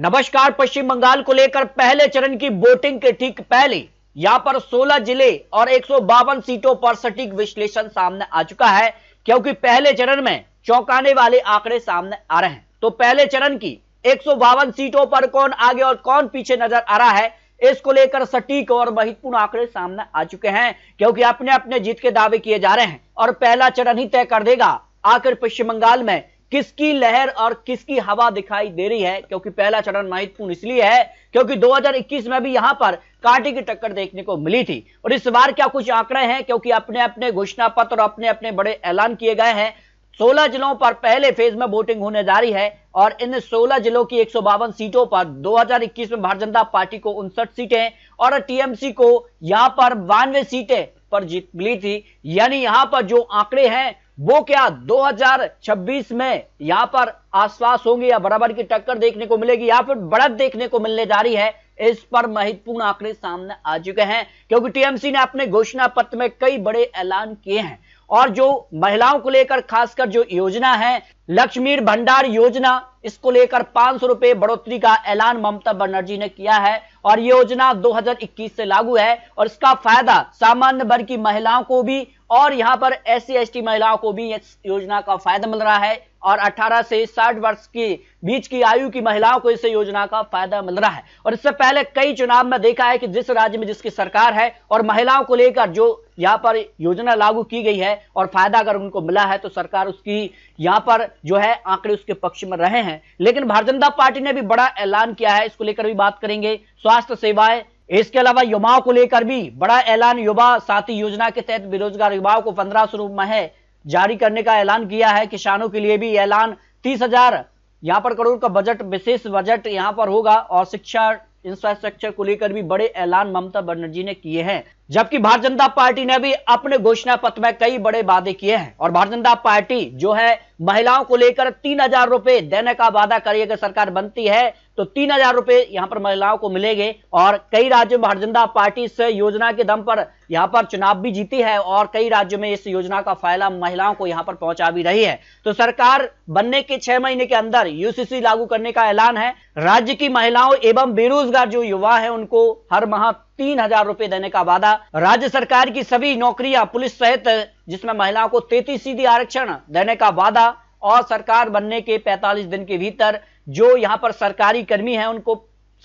नमस्कार। पश्चिम बंगाल को लेकर पहले चरण की वोटिंग के ठीक पहले यहां पर 16 जिले और 152 सीटों पर सटीक विश्लेषण सामने आ चुका है, क्योंकि पहले चरण में चौंकाने वाले आंकड़े सामने आ रहे हैं। तो पहले चरण की 152 सीटों पर कौन आगे और कौन पीछे नजर आ रहा है, इसको लेकर सटीक और महत्वपूर्ण आंकड़े सामने आ चुके हैं, क्योंकि अपने अपने जीत के दावे किए जा रहे हैं और पहला चरण ही तय कर देगा आखिर पश्चिम बंगाल में किसकी लहर और किसकी हवा दिखाई दे रही है। क्योंकि पहला चरण महत्वपूर्ण इसलिए है क्योंकि 2021 में भी यहां पर कांटे की टक्कर देखने को मिली थी और इस बार क्या कुछ आंकड़े हैं, क्योंकि अपने अपने घोषणा पत्र और अपने अपने बड़े ऐलान किए गए हैं। 16 जिलों पर पहले फेज में वोटिंग होने जा रही है और इन 16 जिलों की 152 सीटों पर 2021 में भारतीय जनता पार्टी को 59 सीटें और टीएमसी को यहां पर 92 सीटें पर जीत मिली थी। यानी यहां पर जो आंकड़े हैं वो क्या 2026 में यहां पर आश्वास होंगे या बराबर की टक्कर देखने को मिलेगी या फिर बढ़त देखने को मिलने जा रही है, इस पर महत्वपूर्ण आंकड़े सामने आ चुके हैं। क्योंकि टीएमसी ने अपने घोषणा पत्र में कई बड़े ऐलान किए हैं और जो महिलाओं को लेकर खासकर जो योजना है लक्ष्मी भंडार योजना, इसको लेकर 500 रुपए बढ़ोतरी का ऐलान ममता बनर्जी ने किया है और ये योजना 2021 से लागू है और इसका फायदा सामान्य वर्ग की महिलाओं को भी और यहां पर SC/ST महिलाओं को भी इस योजना का फायदा मिल रहा है और 18 से 60 वर्ष के बीच की आयु की महिलाओं को इस योजना का फायदा मिल रहा है। और इससे पहले कई चुनाव में देखा है कि जिस राज्य में जिसकी सरकार है और महिलाओं को लेकर जो यहां पर योजना लागू की गई है और फायदा अगर उनको मिला है तो सरकार उसकी यहां पर जो है आंकड़े उसके पक्ष में रहे हैं। लेकिन भारतीय जनता पार्टी ने भी बड़ा ऐलान किया है, इसको लेकर भी बात करेंगे। स्वास्थ्य सेवाएं, इसके अलावा युवाओं को लेकर भी बड़ा ऐलान। युवा साथी योजना के तहत बेरोजगार युवाओं को 1500 रुपए जारी करने का ऐलान किया है। किसानों के लिए भी ऐलान 30,000 यहां पर करोड़ का बजट, विशेष बजट यहां पर होगा और शिक्षा इंफ्रास्ट्रक्चर को लेकर भी बड़े ऐलान ममता बनर्जी ने किए हैं। जबकि भारतीय जनता पार्टी ने भी अपने घोषणा पत्र में कई बड़े वादे किए हैं और भारतीय जनता पार्टी जो है महिलाओं को लेकर 3,000 रुपए देने का वादा करिए। अगर सरकार बनती है तो 3,000 रुपए यहां पर महिलाओं को मिलेंगे और कई राज्यों में भारतीय जनता पार्टी इस योजना के दम पर यहां पर चुनाव भी जीती है और कई राज्यों में इस योजना का फायदा महिलाओं को यहां पर पहुंचा भी रही है। तो सरकार बनने के 6 महीने के अंदर यूसीसी लागू करने का ऐलान है। राज्य की महिलाओं एवं बेरोजगार जो युवा है उनको हर माह 3,000 रुपए देने का वादा। राज्य सरकार की सभी नौकरियां पुलिस सहित जिसमें महिलाओं को 33% आरक्षण देने का वादा और सरकार बनने के 45 दिन के भीतर जो यहां पर सरकारी कर्मी हैं उनको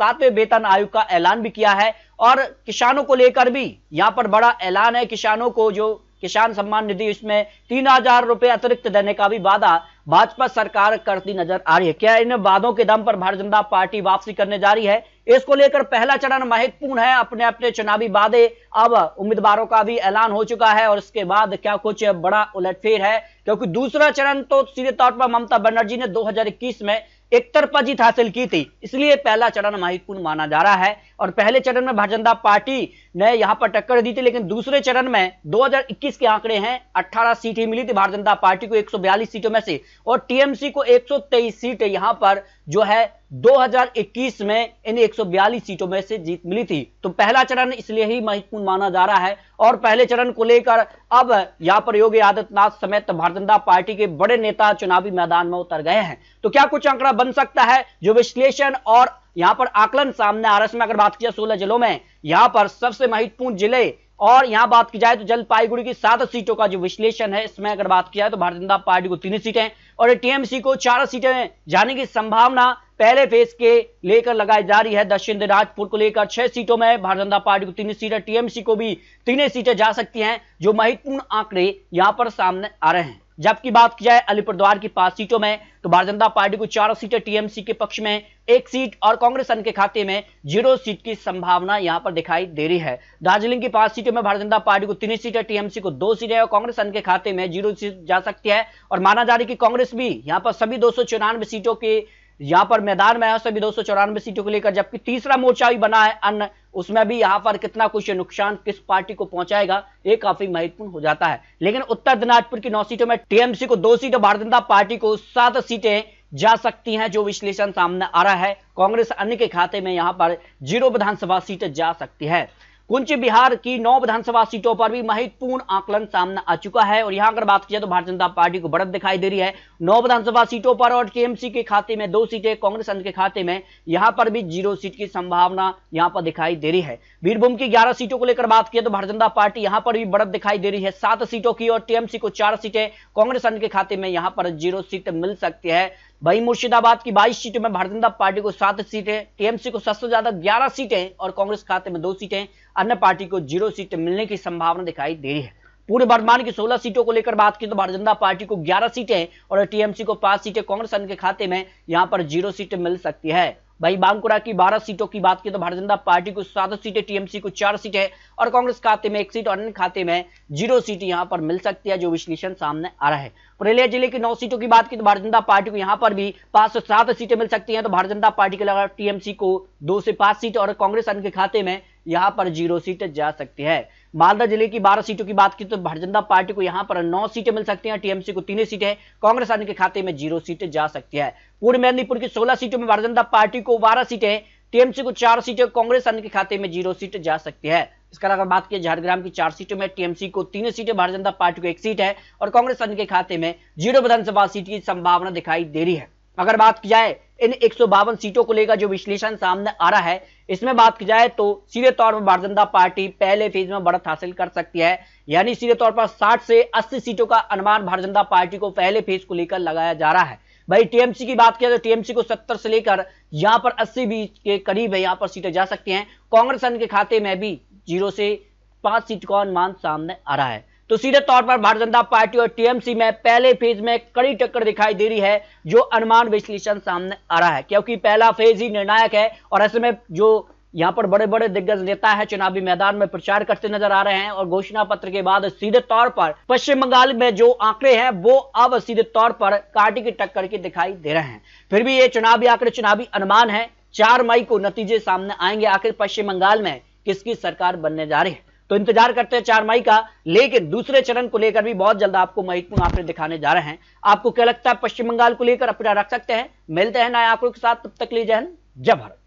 7वें वेतन आयोग का ऐलान भी किया है। और किसानों को लेकर भी यहां पर बड़ा ऐलान है। किसानों को जो किसान सम्मान निधि इसमें 3,000 रुपए अतिरिक्त देने का भी वादा भाजपा सरकार करती नजर आ रही है। क्या इन वादों के दम पर भारतीय जनता पार्टी वापसी करने जा रही है, इसको लेकर पहला चरण महत्वपूर्ण है। अपने अपने चुनावी वादे, अब उम्मीदवारों का भी ऐलान हो चुका है और इसके बाद क्या कुछ बड़ा उलटफेर है, क्योंकि दूसरा चरण तो सीधे तौर पर ममता बनर्जी ने 2021 में एक तरफा जीत हासिल की थी, इसलिए पहला चरण महत्वपूर्ण माना जा रहा है। और पहले चरण में भारतीय जनता पार्टी ने यहां पर टक्कर दी थी, लेकिन दूसरे चरण में 2021 के आंकड़े हैं 18 सीटें मिली थी भारतीय जनता पार्टी को 142 सीटों में से और टीएमसी को 123 सीटें यहां पर जो है 2021 में इन 142 सीटों में से जीत मिली थी। तो पहला चरण इसलिए ही महत्वपूर्ण माना जा रहा है और पहले चरण को लेकर अब यहां पर योगी आदित्यनाथ समेत भारतीय जनता पार्टी के बड़े नेता चुनावी मैदान में उतर गए हैं। तो क्या कुछ आंकड़ा बन सकता है, जो विश्लेषण और यहां पर आकलन सामने आ रहा है। इसमें अगर बात की जाए 16 जिलों में यहां पर सबसे महत्वपूर्ण जिले और यहां बात की जाए तो जलपाईगुड़ी की 7 सीटों का जो विश्लेषण है, इसमें अगर बात की जाए तो भारतीय जनता पार्टी को 3 सीटें और टीएमसी को 4 सीटें जाने की संभावना पहले फेज के लेकर लगाई जा रही है। दक्षिण दिनाजपुर को लेकर 6 सीटों में भारतीय जनता पार्टी को 3 सीटें, टीएमसी को भी 3 सीटें जा सकती हैं, जो महत्वपूर्ण आंकड़े यहां पर सामने आ रहे हैं। जबकि बात की जाए अलीपुरद्वार की 5 सीटों में तो भारतीय जनता पार्टी को 4 सीटें, टीएमसी के पक्ष में 1 सीट और कांग्रेस के खाते में 0 सीट की संभावना यहां पर दिखाई दे रही है। दार्जिलिंग की 5 सीटों में भारतीय जनता पार्टी को 3 सीटें, टीएमसी को 2 सीटें और कांग्रेस के खाते में 0 सीट जा सकती है। और माना जा रही है कि कांग्रेस भी यहां पर सभी 294 सीटों के यहां पर मैदान में है, सभी 294 सीटों को लेकर। जबकि तीसरा मोर्चा भी बना है अन्य, उसमें भी यहां पर कितना कुछ नुकसान किस पार्टी को पहुंचाएगा ये काफी महत्वपूर्ण हो जाता है। लेकिन उत्तर दिनाजपुर की 9 सीटों में टीएमसी को 2 सीटें, भारतीय जनता पार्टी को 7 सीटें जा सकती हैं, जो विश्लेषण सामने आ रहा है। कांग्रेस अन्य के खाते में यहां पर 0 विधानसभा सीटें जा सकती है। कुंच बिहार की 9 विधानसभा सीटों पर भी महत्वपूर्ण आकलन सामने आ चुका है और यहां अगर बात की जाए तो भारतीय जनता पार्टी को बढ़त दिखाई दे रही है 9 विधानसभा सीटों पर और टीएमसी के खाते में 2 सीटें, कांग्रेस के खाते में यहां पर भी 0 सीट की संभावना यहां पर दिखाई दे रही है। वीरभूम की 11 सीटों को लेकर बात की तो भारतीय जनता पार्टी यहां पर भी बढ़त दिखाई दे रही है 7 सीटों की और टीएमसी को 4 सीटें, कांग्रेस के खाते में यहां पर 0 सीट मिल सकती है। वहीं मुर्शिदाबाद की 22 सीटों में भारतीय जनता पार्टी को 7 सीटें, टीएमसी को सबसे ज्यादा 11 सीटें और कांग्रेस खाते में 2 सीटें, अन्य पार्टी को 0 सीट मिलने की संभावना दिखाई दे रही है। पूरे वर्तमान की 16 सीटों को लेकर बात की तो भारतीय जनता पार्टी को 11 सीटें और टीएमसी को 5 सीटें, कांग्रेस के खाते में यहां पर 0 सीट मिल सकती है। वहीं बांकुरा की 12 सीटों की बात की तो भारतीय जनता पार्टी को 7 सीटें, टीएमसी को 4 सीटें और कांग्रेस खाते में 1 सीट और अन्य खाते में 0 सीट यहां पर मिल सकती है, जो विश्लेषण सामने आ रहा है। पुरुलिया जिले की 9 सीटों की बात की तो भारतीय जनता पार्टी को यहां पर भी 5 से 7 सीटें मिल सकती हैं, तो भारतीय जनता पार्टी के अलावा टीएमसी को 2 से 5 सीट और कांग्रेस के खाते में यहां पर 0 सीट जा सकती है। मालदा जिले की 12 सीटों की बात की तो भारतीय जनता पार्टी को यहां पर 9 सीटें मिल सकती हैं, टीएमसी को 3 सीटें, कांग्रेस के खाते में 0 सीटें जा सकती है। पूर्व मेदिनीपुर की 16 सीटों में भारतीय जनता पार्टी को 12 सीटें, टीएमसी को 4 सीटें, कांग्रेस के खाते में 0 सीट जा सकती है। इसका अगर बात की झारग्राम की 4 सीटों में टीएमसी को 3 सीटें, भारतीय जनता पार्टी को 1 सीट है और कांग्रेस के खाते में 0 विधानसभा सीट की संभावना दिखाई दे रही है। अगर बात की जाए इन 152 सीटों को लेकर जो विश्लेषण सामने आ रहा है, इसमें बात की जाए तो सीधे तौर पर भारतीय जनता पार्टी पहले फेज में बढ़त हासिल कर सकती है, यानी सीधे तौर पर 60 से 80 सीटों का अनुमान भारतीय जनता पार्टी को पहले फेज को लेकर लगाया जा रहा है। भाई टीएमसी की बात किया तो टीएमसी को 70 से लेकर यहां पर 80 बीच के करीब है, यहां पर सीटें जा सकती हैं। कांग्रेस के खाते में भी 0 से 5 सीट का अनुमान सामने आ रहा है। तो सीधे तौर पर भारतीय जनता पार्टी और टीएमसी में पहले फेज में कड़ी टक्कर दिखाई दे रही है, जो अनुमान विश्लेषण सामने आ रहा है, क्योंकि पहला फेज ही निर्णायक है और ऐसे में जो यहां पर बड़े बड़े दिग्गज नेता है चुनावी मैदान में प्रचार करते नजर आ रहे हैं और घोषणा पत्र के बाद सीधे तौर पर पश्चिम बंगाल में जो आंकड़े हैं वो अब सीधे तौर पर कांटे की टक्कर के दिखाई दे रहे हैं। फिर भी ये चुनावी आंकड़े, चुनावी अनुमान है, 4 मई को नतीजे सामने आएंगे, आखिर पश्चिम बंगाल में किसकी सरकार बनने जा रही है। तो इंतजार करते हैं 4 मई का, लेकिन दूसरे चरण को लेकर भी बहुत जल्द आपको महत्वपूर्ण आंकड़े दिखाने जा रहे हैं। आपको क्या लगता है पश्चिम बंगाल को लेकर अपना रख सकते हैं? मिलते हैं नए आंकड़ों के साथ, तब तक लीजिए जय हिंद, जय भारत।